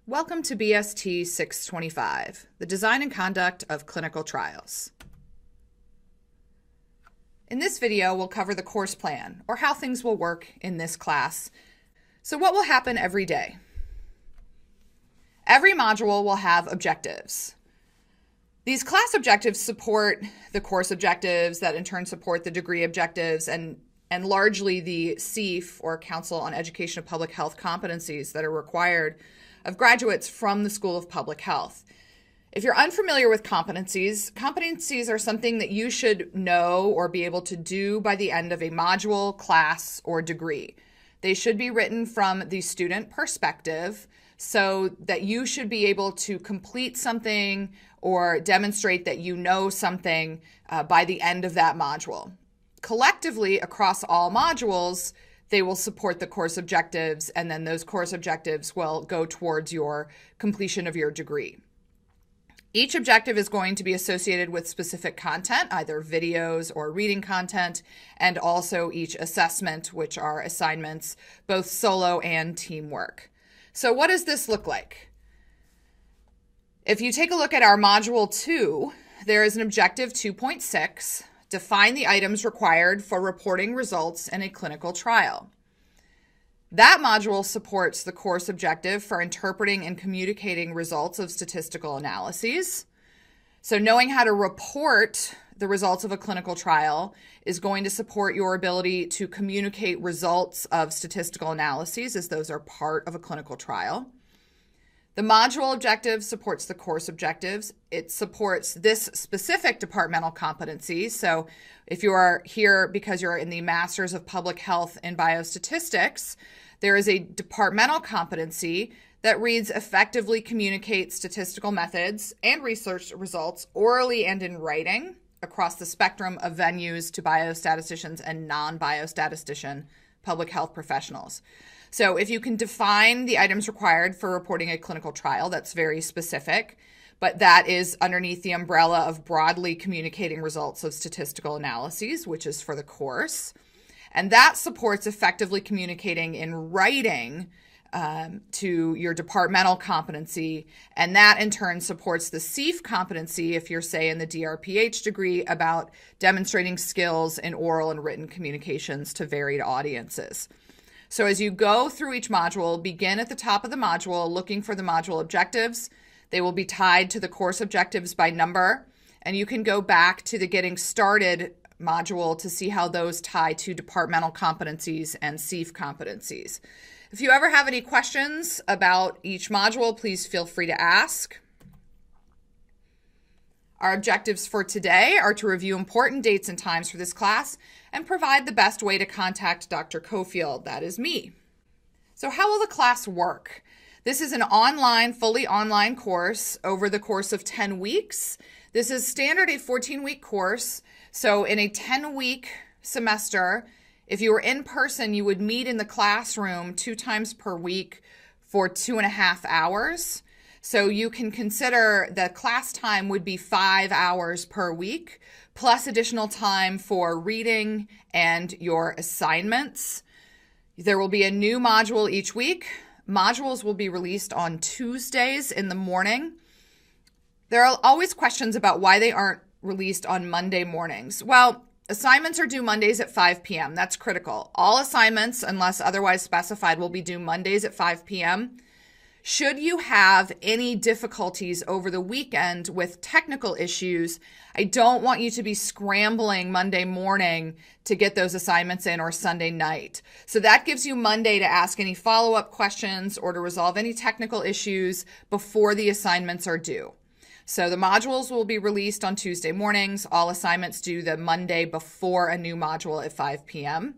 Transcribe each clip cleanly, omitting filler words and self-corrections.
Welcome to BST 625, the Design and Conduct of Clinical Trials. In this video, we'll cover the course plan, or how things will work in this class. So what will happen every day? Every module will have objectives. These class objectives support the course objectives that in turn support the degree objectives and largely the CEPH, or Council on Education of Public Health competencies that are required of graduates from the School of Public Health. If you're unfamiliar with competencies are something that you should know or be able to do by the end of a module, class, or degree. They should be written from the student perspective so that you should be able to complete something or demonstrate that you know something by the end of that module. Collectively, across all modules, they will support the course objectives, and then those course objectives will go towards your completion of your degree. Each objective is going to be associated with specific content, either videos or reading content, and also each assessment, which are assignments, both solo and teamwork. So what does this look like? If you take a look at our Module 2, there is an Objective 2.6, define the items required for reporting results in a clinical trial. That module supports the course objective for interpreting and communicating results of statistical analyses. So knowing how to report the results of a clinical trial is going to support your ability to communicate results of statistical analyses, as those are part of a clinical trial. The module objective supports the course objectives. It supports this specific departmental competency. So if you are here because you're in the Masters of Public Health in Biostatistics, there is a departmental competency that reads effectively communicate statistical methods and research results orally and in writing across the spectrum of venues to biostatisticians and non-biostatistician public health professionals. So if you can define the items required for reporting a clinical trial, that's very specific, but that is underneath the umbrella of broadly communicating results of statistical analyses, which is for the course. And that supports effectively communicating in writing to your departmental competency, and that in turn supports the CEPH competency if you're, say, in the DRPH degree, about demonstrating skills in oral and written communications to varied audiences. So as you go through each module, begin at the top of the module looking for the module objectives. They will be tied to the course objectives by number, and you can go back to the Getting Started module to see how those tie to departmental competencies and CEPH competencies. If you ever have any questions about each module, please feel free to ask. Our objectives for today are to review important dates and times for this class and provide the best way to contact Dr. Cofield, that is me. So how will the class work? This is an fully online course over the course of 10 weeks. This is standard a 14-week course. So in a 10-week semester, if you were in person, you would meet in the classroom 2 times per week for 2.5 hours. So you can consider the class time would be 5 hours per week, plus additional time for reading and your assignments. There will be a new module each week. Modules will be released on Tuesdays in the morning. There are always questions about why they aren't released on Monday mornings. Well, assignments are due Mondays at 5 p.m. That's critical. All assignments, unless otherwise specified, will be due Mondays at 5 p.m. Should you have any difficulties over the weekend with technical issues, I don't want you to be scrambling Monday morning to get those assignments in, or Sunday night. So that gives you Monday to ask any follow-up questions or to resolve any technical issues before the assignments are due. So the modules will be released on Tuesday mornings. All assignments due the Monday before a new module at 5 p.m.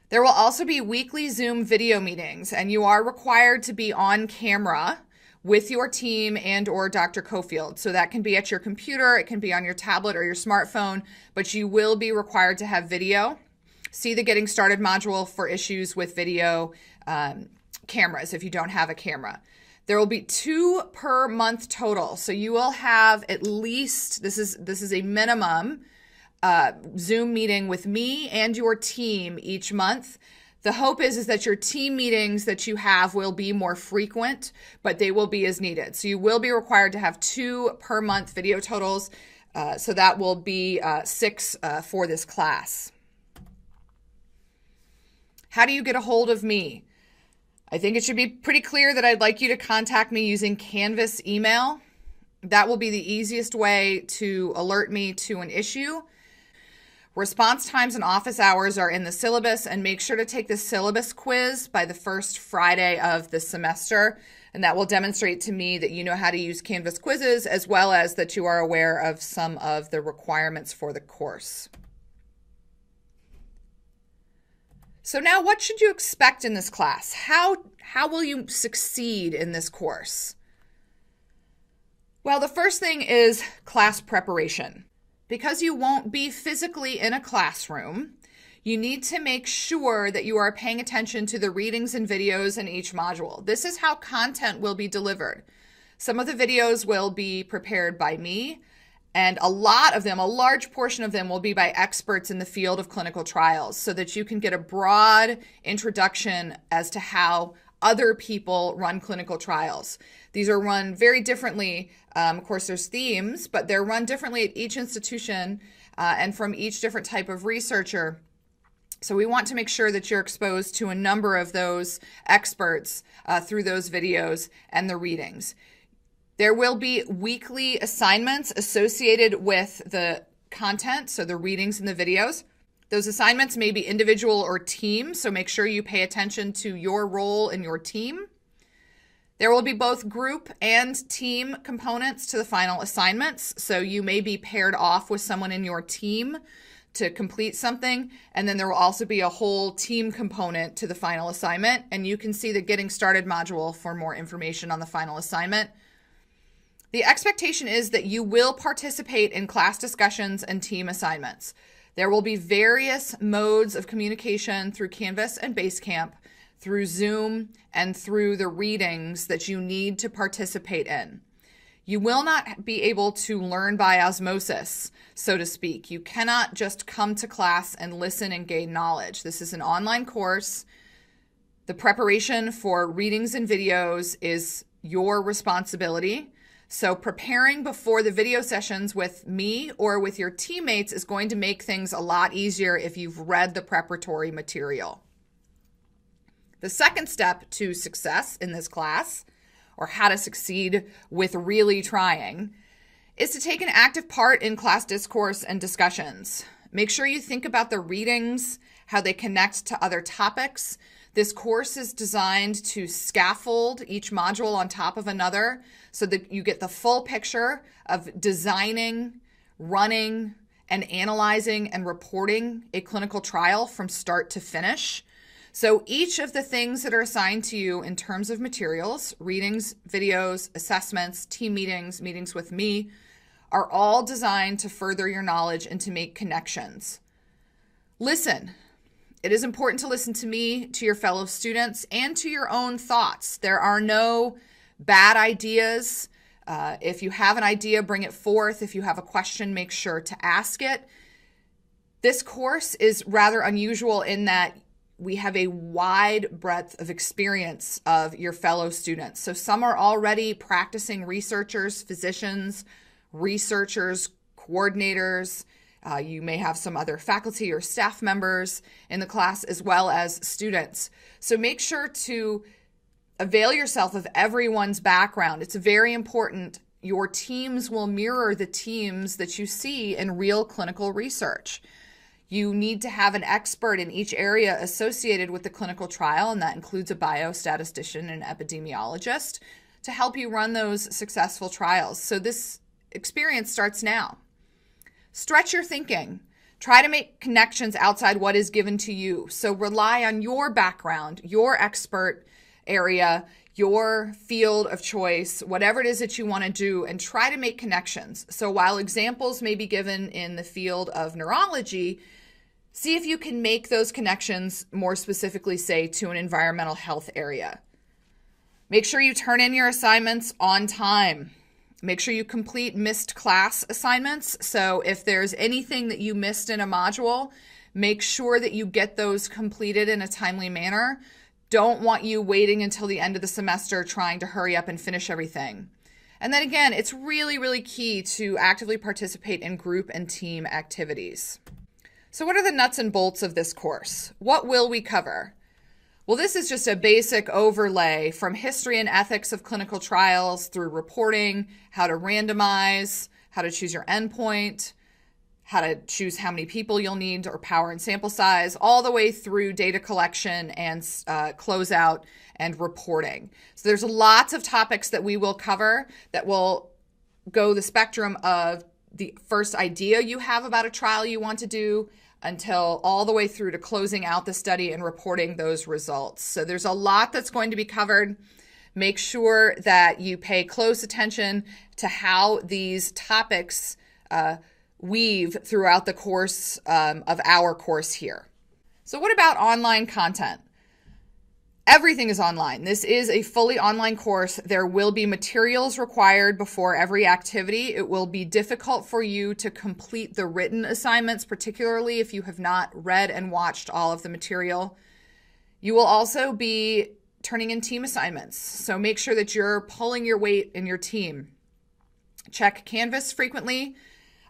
There will also be weekly Zoom video meetings, and you are required to be on camera with your team and or Dr. Cofield. So that can be at your computer, it can be on your tablet or your smartphone, but you will be required to have video. See the Getting Started module for issues with video cameras if you don't have a camera. There will be 2 per month total. So you will have at least, this is a minimum, Zoom meeting with me and your team each month. The hope is that your team meetings that you have will be more frequent, but they will be as needed. So you will be required to have 2 per month video totals. So that will be 6 for this class. How do you get a hold of me? I think it should be pretty clear that I'd like you to contact me using Canvas email. That will be the easiest way to alert me to an issue. Response times and office hours are in the syllabus, and make sure to take the syllabus quiz by the first Friday of the semester, and that will demonstrate to me that you know how to use Canvas quizzes, as well as that you are aware of some of the requirements for the course. So now, what should you expect in this class? How will you succeed in this course? Well, the first thing is class preparation. Because you won't be physically in a classroom, you need to make sure that you are paying attention to the readings and videos in each module. This is how content will be delivered. Some of the videos will be prepared by me, and a lot of them, a large portion of them, will be by experts in the field of clinical trials, so that you can get a broad introduction as to how other people run clinical trials. These are run very differently. Of course, there's themes, but they're run differently at each institution and from each different type of researcher. So we want to make sure that you're exposed to a number of those experts through those videos and the readings. There will be weekly assignments associated with the content, so the readings and the videos. Those assignments may be individual or team, so make sure you pay attention to your role in your team. There will be both group and team components to the final assignments, so you may be paired off with someone in your team to complete something, and then there will also be a whole team component to the final assignment, and you can see the Getting Started module for more information on the final assignment. The expectation is that you will participate in class discussions and team assignments. There will be various modes of communication through Canvas and Basecamp, through Zoom, and through the readings that you need to participate in. You will not be able to learn by osmosis, so to speak. You cannot just come to class and listen and gain knowledge. This is an online course. The preparation for readings and videos is your responsibility. So preparing before the video sessions with me or with your teammates is going to make things a lot easier if you've read the preparatory material. The second step to success in this class, or how to succeed with really trying, is to take an active part in class discourse and discussions. Make sure you think about the readings, how they connect to other topics. This course is designed to scaffold each module on top of another so that you get the full picture of designing, running, and analyzing and reporting a clinical trial from start to finish. So each of the things that are assigned to you in terms of materials, readings, videos, assessments, team meetings, meetings with me, are all designed to further your knowledge and to make connections. Listen. It is important to listen to me, to your fellow students, and to your own thoughts. There are no bad ideas. If you have an idea, bring it forth. If you have a question, make sure to ask it. This course is rather unusual in that we have a wide breadth of experience of your fellow students. So some are already practicing researchers, physicians, researchers, coordinators. You may have some other faculty or staff members in the class as well as students. So make sure to avail yourself of everyone's background. It's very important. Your teams will mirror the teams that you see in real clinical research. You need to have an expert in each area associated with the clinical trial, and that includes a biostatistician and epidemiologist to help you run those successful trials. So this experience starts now. Stretch your thinking. Try to make connections outside what is given to you. So rely on your background, your expert area, your field of choice, whatever it is that you want to do, and try to make connections. So while examples may be given in the field of neurology, see if you can make those connections more specifically, say, to an environmental health area. Make sure you turn in your assignments on time. Make sure you complete missed class assignments. So if there's anything that you missed in a module, Make sure that you get those completed in a timely manner. Don't want you waiting until the end of the semester trying to hurry up and finish everything. And then again, it's really, really key to actively participate in group and team activities. So what are the nuts and bolts of this course? What will we cover? Well, this is just a basic overlay from history and ethics of clinical trials through reporting, how to randomize, how to choose your endpoint, how to choose how many people you'll need or power and sample size, all the way through data collection and closeout and reporting. So there's lots of topics that we will cover that will go the spectrum of the first idea you have about a trial you want to do until all the way through to closing out the study and reporting those results. So there's a lot that's going to be covered. Make sure that you pay close attention to how these topics weave throughout the course of our course here. So what about online content? Everything is online. This is a fully online course. There will be materials required before every activity. It will be difficult for you to complete the written assignments, particularly if you have not read and watched all of the material. You will also be turning in team assignments. So make sure that you're pulling your weight in your team. Check Canvas frequently.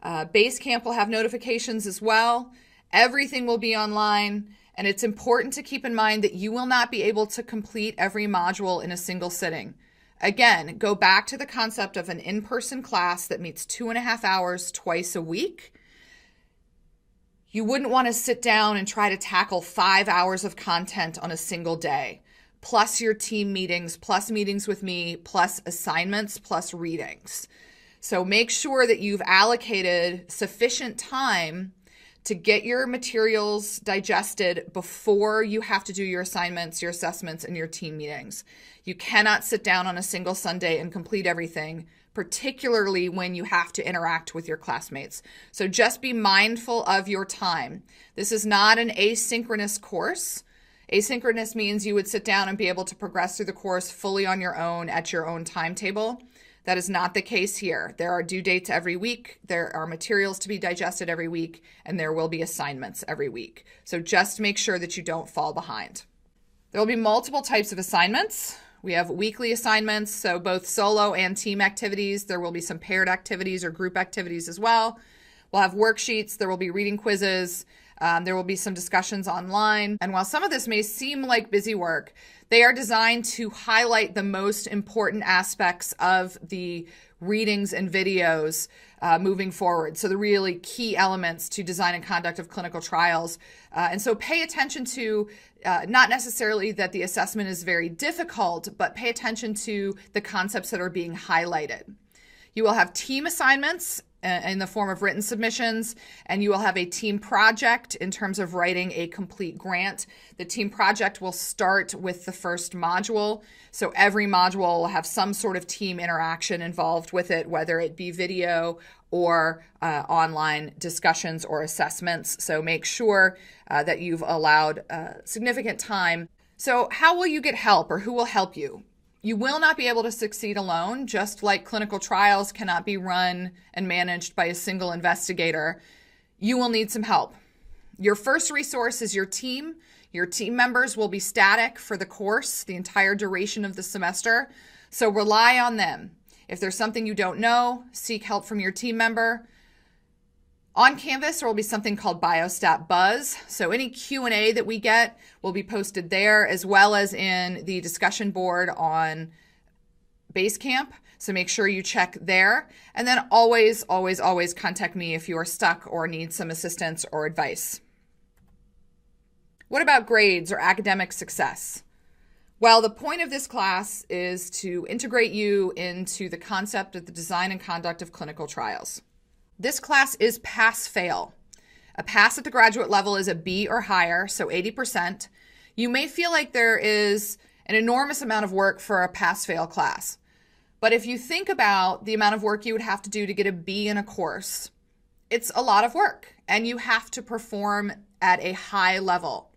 Basecamp will have notifications as well. Everything will be online. And it's important to keep in mind that you will not be able to complete every module in a single sitting. Again, go back to the concept of an in-person class that meets 2.5 hours twice a week. You wouldn't want to sit down and try to tackle 5 hours of content on a single day, plus your team meetings, plus meetings with me, plus assignments, plus readings. So make sure that you've allocated sufficient time to get your materials digested before you have to do your assignments, your assessments, and your team meetings. You cannot sit down on a single Sunday and complete everything, particularly when you have to interact with your classmates. So just be mindful of your time. This is not an asynchronous course. Asynchronous means you would sit down and be able to progress through the course fully on your own at your own timetable. That is not the case here. There are due dates every week, there are materials to be digested every week, and there will be assignments every week. So just make sure that you don't fall behind. There will be multiple types of assignments. We have weekly assignments, so both solo and team activities. There will be some paired activities or group activities as well. We'll have worksheets, there will be reading quizzes, there will be some discussions online. And while some of this may seem like busy work, they are designed to highlight the most important aspects of the readings and videos moving forward. So the really key elements to design and conduct of clinical trials. And so pay attention to not necessarily that the assessment is very difficult, but pay attention to the concepts that are being highlighted. You will have team assignments in the form of written submissions, and you will have a team project in terms of writing a complete grant. The team project will start with the first module. So every module will have some sort of team interaction involved with it, whether it be video or online discussions or assessments. So make sure that you've allowed significant time. So how will you get help, or who will help you? You will not be able to succeed alone, just like clinical trials cannot be run and managed by a single investigator. You will need some help. Your first resource is your team. Your team members will be static for the course, the entire duration of the semester, so rely on them. If there's something you don't know, seek help from your team member. On Canvas, there will be something called Biostat Buzz. So any Q&A that we get will be posted there, as well as in the discussion board on Basecamp. So make sure you check there. And then always, always, always contact me if you are stuck or need some assistance or advice. What about grades or academic success? Well, the point of this class is to integrate you into the concept of the design and conduct of clinical trials. This class is pass-fail. A pass at the graduate level is a B or higher, so 80%. You may feel like there is an enormous amount of work for a pass-fail class. But if you think about the amount of work you would have to do to get a B in a course, it's a lot of work, and you have to perform at a high level.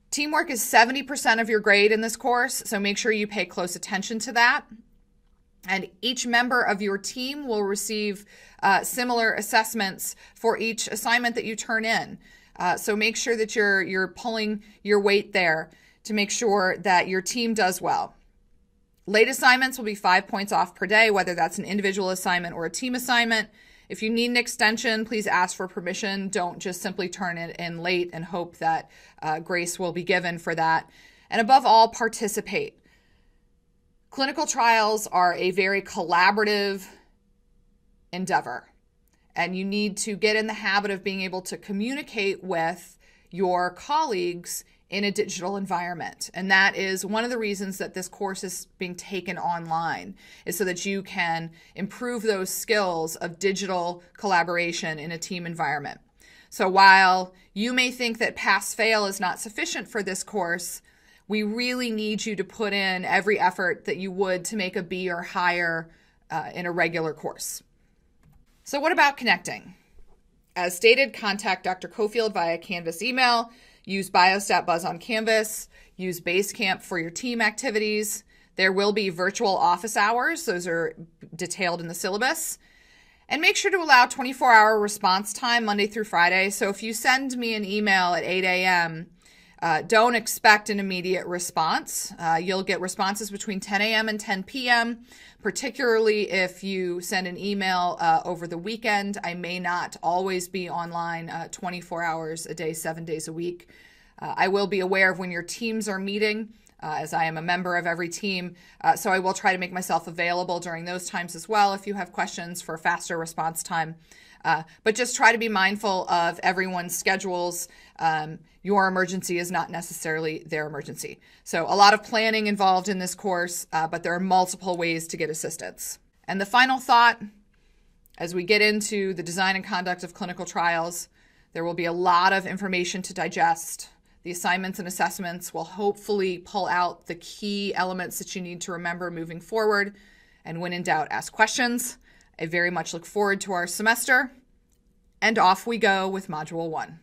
Teamwork is 70% of your grade in this course, so make sure you pay close attention to that. And each member of your team will receive similar assessments for each assignment that you turn in. So make sure that you're pulling your weight there to make sure that your team does well. Late assignments will be 5 points off per day, whether that's an individual assignment or a team assignment. If you need an extension, please ask for permission. Don't just simply turn it in late and hope that grace will be given for that. And above all, participate. Clinical trials are a very collaborative endeavor, and you need to get in the habit of being able to communicate with your colleagues in a digital environment. And that is one of the reasons that this course is being taken online, is so that you can improve those skills of digital collaboration in a team environment. So while you may think that pass-fail is not sufficient for this course, we really need you to put in every effort that you would to make a B or higher in a regular course. So what about connecting? As stated, contact Dr. Cofield via Canvas email. Use Biostat Buzz on Canvas. Use Basecamp for your team activities. There will be virtual office hours. Those are detailed in the syllabus. And make sure to allow 24-hour response time Monday through Friday. So if you send me an email at 8 a.m., don't expect an immediate response. You'll get responses between 10 a.m. and 10 p.m., particularly if you send an email over the weekend. I may not always be online 24 hours a day, 7 days a week. I will be aware of when your teams are meeting, as I am a member of every team. So I will try to make myself available during those times as well if you have questions for faster response time. But just try to be mindful of everyone's schedules. Your emergency is not necessarily their emergency. So a lot of planning involved in this course, but there are multiple ways to get assistance. And the final thought, as we get into the design and conduct of clinical trials, there will be a lot of information to digest. The assignments and assessments will hopefully pull out the key elements that you need to remember moving forward. And when in doubt, ask questions. I very much look forward to our semester. And off we go with Module 1.